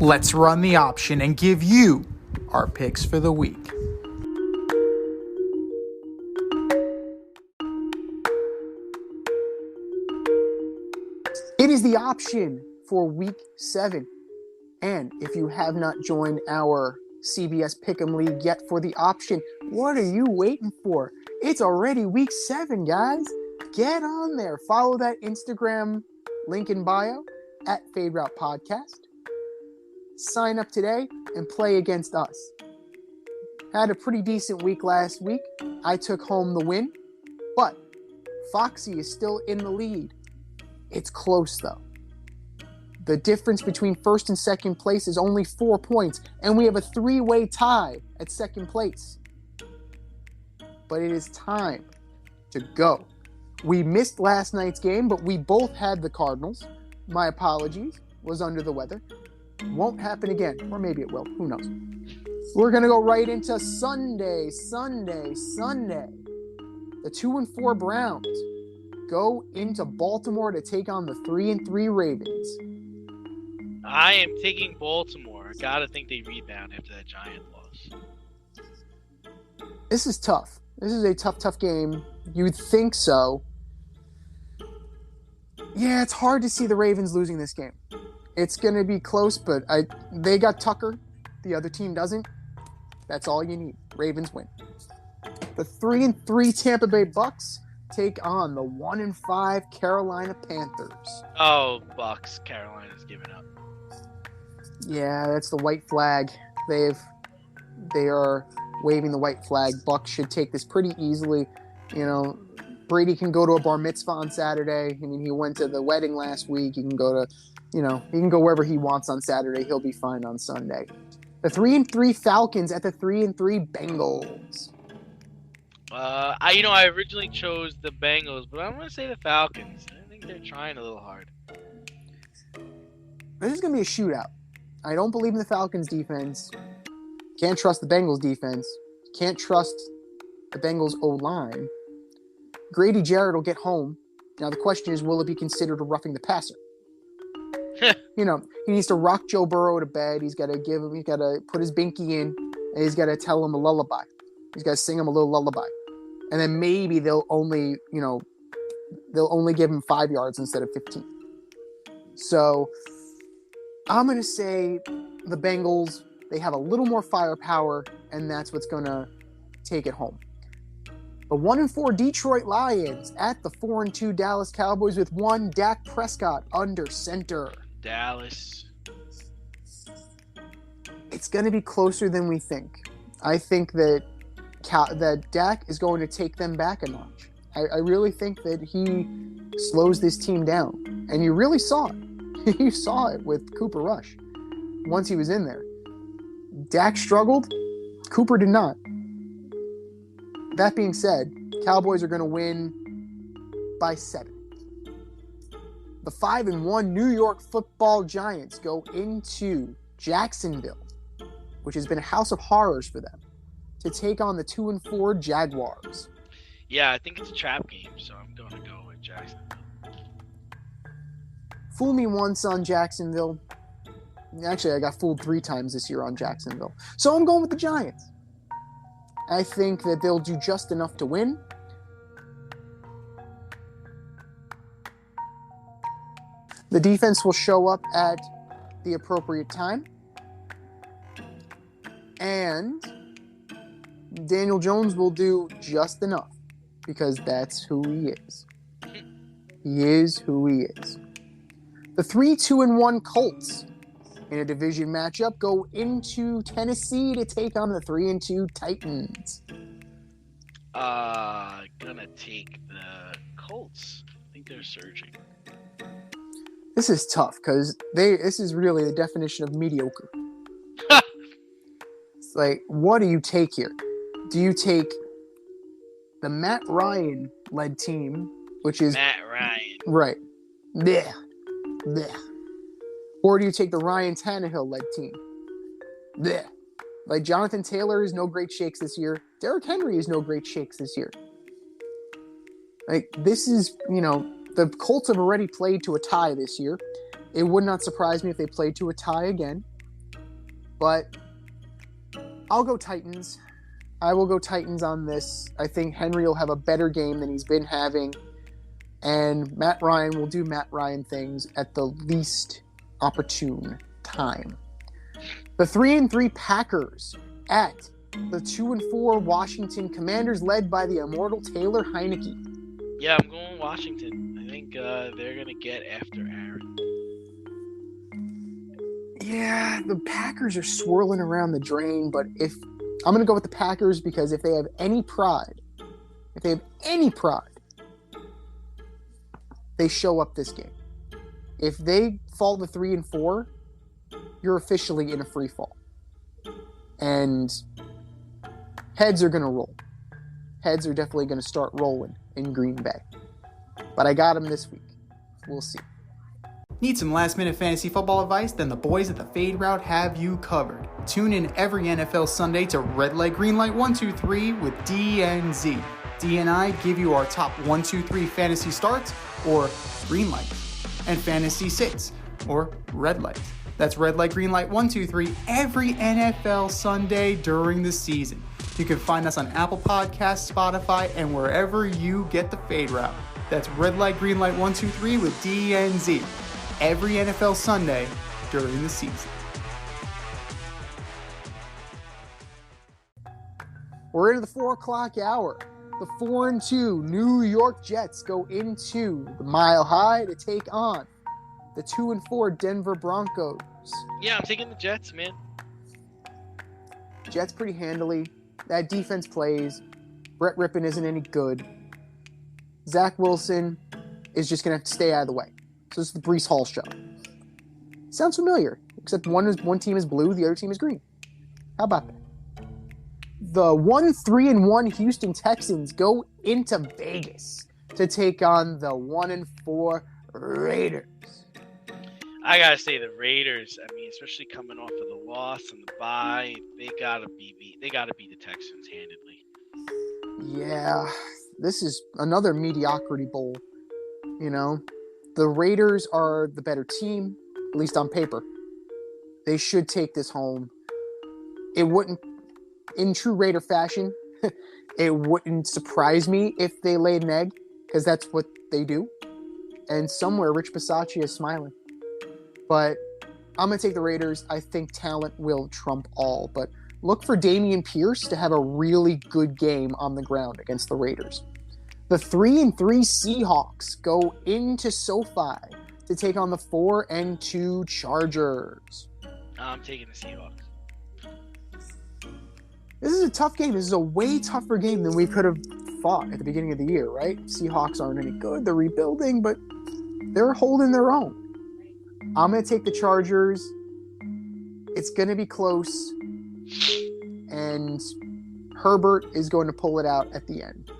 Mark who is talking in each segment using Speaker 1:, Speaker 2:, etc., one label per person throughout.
Speaker 1: Let's run the option and give you our picks for the week. It is the option for week 7. And if you have not joined our CBS Pick'em League yet for the option, what are you waiting for? It's already week 7, guys. Get on there. Follow that Instagram link in bio at Fade Route Podcast. Sign up today and play against us. Had a pretty decent week last week. I took home the win, but Foxy is still in the lead. It's close, though. The difference between first and second place is only 4 points, and we have a 3-way tie at second place. But it is time to go. We missed last night's game, but we both had the Cardinals. My apologies. Was under the weather. Won't happen again, or maybe it will. Who knows? We're going to go right into Sunday. The 2-4 Browns go into Baltimore to take on the 3-3 Ravens.
Speaker 2: I am taking Baltimore. Gotta think they rebound after that Giant loss.
Speaker 1: This is tough. This is a tough game. You'd think so. Yeah, it's hard to see the Ravens losing this game. It's going to be close, but they got Tucker. The other team doesn't. That's all you need. Ravens win. The 3-3 Tampa Bay Bucks take on the 1-5 Carolina Panthers.
Speaker 2: Oh, Bucks. Carolina's giving up.
Speaker 1: Yeah, that's the white flag. They are waving the white flag. Bucks should take this pretty easily. You know, Brady can go to a bar mitzvah on Saturday. I mean, he went to the wedding last week. He can go to, he can go wherever he wants on Saturday. He'll be fine on Sunday. The 3-3 Falcons at the 3-3 Bengals.
Speaker 2: I originally chose the Bengals, but I'm going to say the Falcons. I think they're trying a little hard.
Speaker 1: This is going to be a shootout. I don't believe in the Falcons defense. Can't trust the Bengals defense. Can't trust the Bengals O-line. Grady Jarrett will get home. Now the question is, will it be considered a roughing the passer? He needs to rock Joe Burrow to bed. He's got to put his binky in, and he's got to tell him a lullaby. He's got to sing him a little lullaby. And then maybe they'll only give him 5 yards instead of 15. So I'm going to say the Bengals, they have a little more firepower, and that's what's going to take it home. The 1-4 Detroit Lions at the 4-2 Dallas Cowboys with one Dak Prescott under center.
Speaker 2: Dallas.
Speaker 1: It's going to be closer than we think. I think that Dak is going to take them back a notch. I really think that he slows this team down. And you really saw it. You saw it with Cooper Rush once he was in there. Dak struggled. Cooper did not. That being said, Cowboys are going to win by 7. The 5-1 New York Football Giants go into Jacksonville, which has been a house of horrors for them, to take on the 2-4 Jaguars.
Speaker 2: Yeah, I think it's a trap game, so I'm going to go with Jacksonville.
Speaker 1: Fool me once on Jacksonville. Actually, I got fooled 3 times this year on Jacksonville. So I'm going with the Giants. I think that they'll do just enough to win. The defense will show up at the appropriate time. And Daniel Jones will do just enough because that's who he is. He is who he is. The 3-2-1 Colts in a division matchup go into Tennessee to take on the 3-2 Titans.
Speaker 2: Gonna take the Colts. I think they're surging.
Speaker 1: This is tough because this is really the definition of mediocre. It's like, what do you take here? Do you take the Matt Ryan-led team, which is...
Speaker 2: Matt Ryan.
Speaker 1: Right. Blech. Blech. Or do you take the Ryan Tannehill-led team? Blech. Like, Jonathan Taylor is no great shakes this year. Derrick Henry is no great shakes this year. Like, this is, the Colts have already played to a tie this year. It would not surprise me if they played to a tie again. But I'll go Titans. I will go Titans on this. I think Henry will have a better game than he's been having. And Matt Ryan will do Matt Ryan things at the least opportune time. The 3-3 Packers at the 2-4 Washington Commanders, led by the immortal Taylor Heineke.
Speaker 2: Yeah, I'm going Washington. I think they're going to get after Aaron.
Speaker 1: Yeah, the Packers are swirling around the drain, but I'm going to go with the Packers because if they have any pride, they show up this game. If they fall to 3-4, you're officially in a free fall. And heads are going to roll. Heads are definitely going to start rolling in Green Bay. But I got them this week. We'll see.
Speaker 3: Need some last-minute fantasy football advice? Then the boys at the Fade Route have you covered. Tune in every NFL Sunday to Red Light, Green Light 1, 2, 3 with DNZ. D and I give you our top 1, 2, 3 fantasy starts, or Green Light, and fantasy sits, or Red Light. That's Red Light, Green Light 1, 2, 3 every NFL Sunday during the season. You can find us on Apple Podcasts, Spotify, and wherever you get the Fade Route. That's Red Light, Green Light 1, 2, 3 with DNZ. Every NFL Sunday during the season.
Speaker 1: We're into the 4 o'clock hour. The 4-2 New York Jets go into the Mile High to take on the 2-4 Denver Broncos.
Speaker 2: Yeah, I'm taking the Jets, man.
Speaker 1: Jets pretty handily. That defense plays. Brett Rippon isn't any good. Zach Wilson is just going to have to stay out of the way. So this is the Breece Hall show. Sounds familiar, except one team is blue, the other team is green. How about that? The 1-3-1 Houston Texans go into Vegas to take on the 1-4 Raiders.
Speaker 2: I gotta say the Raiders. I mean, especially coming off of the loss and the bye, they gotta beat the Texans handedly.
Speaker 1: Yeah, this is another mediocrity bowl. You know, the Raiders are the better team, at least on paper. They should take this home. It wouldn't, in true Raider fashion, it wouldn't surprise me if they laid an egg, because that's what they do. And somewhere Rich Bisaccia is smiling. But I'm going to take the Raiders. I think talent will trump all. But look for Dameon Pierce to have a really good game on the ground against the Raiders. The 3-3 Seahawks go into SoFi to take on the 4-2 Chargers.
Speaker 2: I'm taking the Seahawks.
Speaker 1: This is a tough game. This is a way tougher game than we could have thought at the beginning of the year, right? Seahawks aren't any good. They're rebuilding, but they're holding their own. I'm going to take the Chargers. It's going to be close. And Herbert is going to pull it out at the end.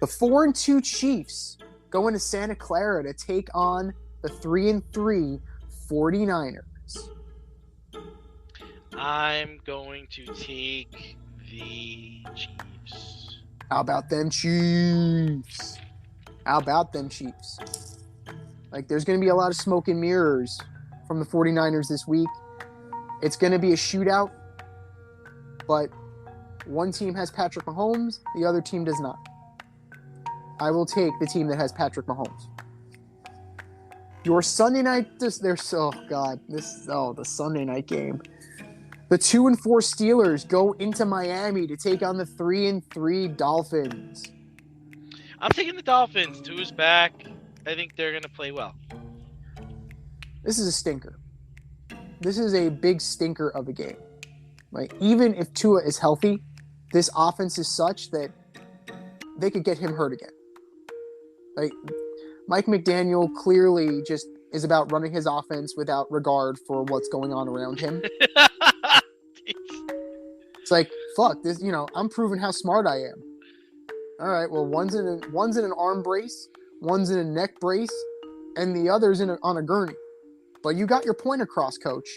Speaker 1: The 4-2 Chiefs go into Santa Clara to take on the 3-3 49ers.
Speaker 2: I'm going to take the Chiefs.
Speaker 1: How about them Chiefs? Like, there's going to be a lot of smoke and mirrors from the 49ers this week. It's going to be a shootout, but one team has Patrick Mahomes, the other team does not. I will take the team that has Patrick Mahomes. Your Sunday night, the Sunday night game. The 2-4 Steelers go into Miami to take on the 3-3 Dolphins.
Speaker 2: I'm taking the Dolphins. Tua's back. I think they're going to play well.
Speaker 1: This is a stinker. This is a big stinker of a game. Like, even if Tua is healthy, this offense is such that they could get him hurt again. Like, Mike McDaniel clearly just is about running his offense without regard for what's going on around him. It's like, fuck this. You know, I'm proving how smart I am. All right, well, one's in an arm brace, one's in a neck brace, and the other's on a gurney. But you got your point across, coach.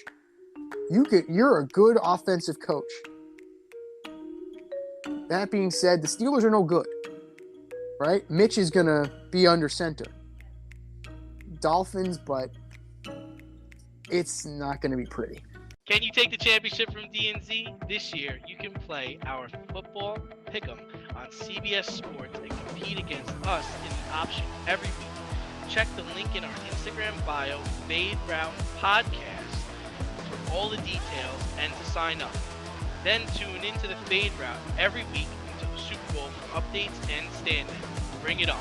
Speaker 1: You're a good offensive coach. That being said, the Steelers are no good, right? Mitch is going to be under center. Dolphins, but it's not going to be pretty.
Speaker 2: Can you take the championship from DNZ? This year, you can play our football pick'em on CBS Sports and compete against us in the option every week. Check the link in our Instagram bio, Fade Route Podcast, for all the details and to sign up. Then tune into the Fade Route every week until the Super Bowl for updates and standings. Bring it on.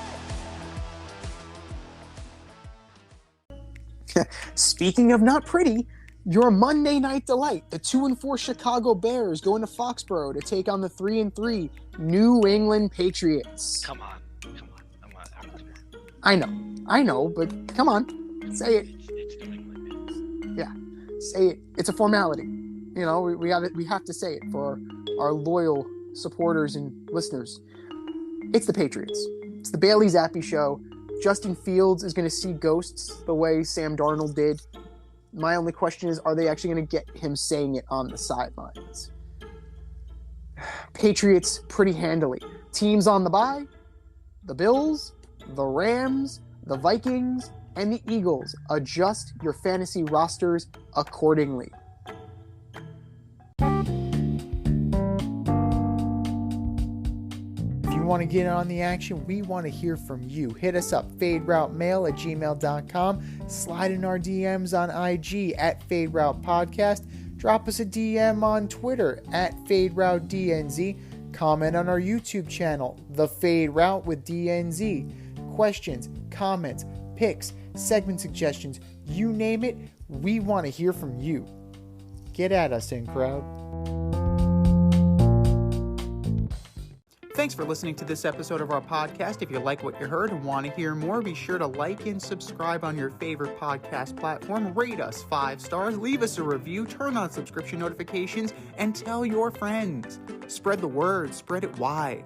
Speaker 1: Speaking of not pretty, your Monday night delight, the 2-4 Chicago Bears going to Foxborough to take on the 3-3 New England Patriots.
Speaker 2: Come on.
Speaker 1: I know, but come on, say it.
Speaker 2: It's New England.
Speaker 1: Yeah, say it. It's a formality. You know, we have to say it for our loyal supporters and listeners. It's the Patriots. It's the Bailey Zappi show. Justin Fields is going to see ghosts the way Sam Darnold did. My only question is, are they actually going to get him saying it on the sidelines? Patriots pretty handily. Teams on the bye, the Bills, the Rams, the Vikings, and the Eagles. Adjust your fantasy rosters accordingly. Want to get on the action, we want to hear from you. Hit us up, faderoutemail@gmail.com. Slide in our DMs on IG @FadeRoutePodcast. Drop us a DM on Twitter @FadeRouteDNZ. Comment on our YouTube channel, The Fade Route with DNZ. Questions, comments, picks, segment suggestions, you name it, we want to hear from you. Get at us, in crowd.
Speaker 3: Thanks for listening to this episode of our podcast. If you like what you heard and want to hear more, be sure to like and subscribe on your favorite podcast platform. Rate us 5 stars, leave us a review, turn on subscription notifications, and tell your friends. Spread the word, spread it wide.